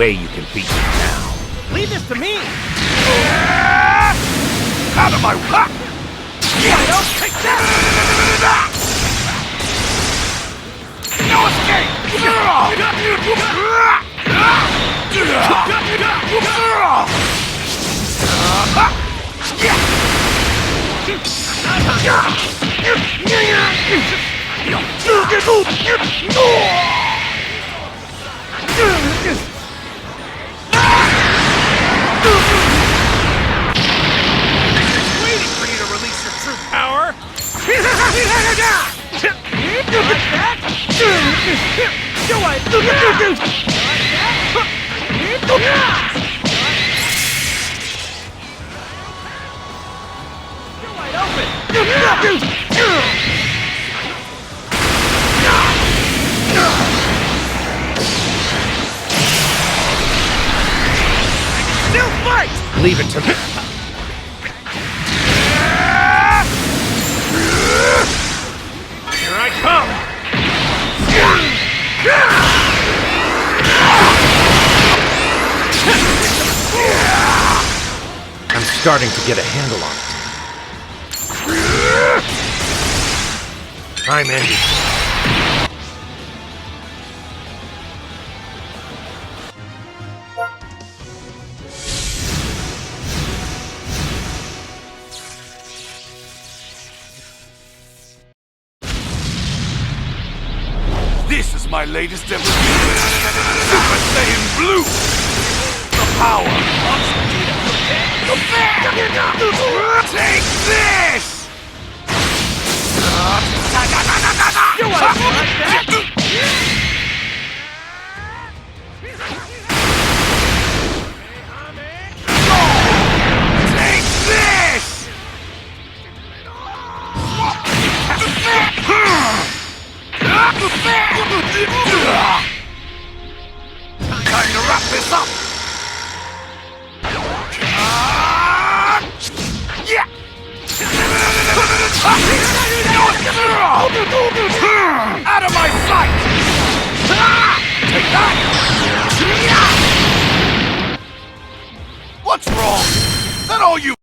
way you can beat me now. Leave this to me! Out of my way! Don't take that! No escape! Waiting for you to release your true power! Like that? Do I? Like that? You're wide open! Still fight! Leave it to me. Here I come! I'm starting to get a handle on it. I'm ending. This is my latest evolution. Super Saiyan Blue! The power! Take this! You want to like that? Take this! Time to wrap this up! Yeah! Out of my sight! Take that! What's wrong? Is that all you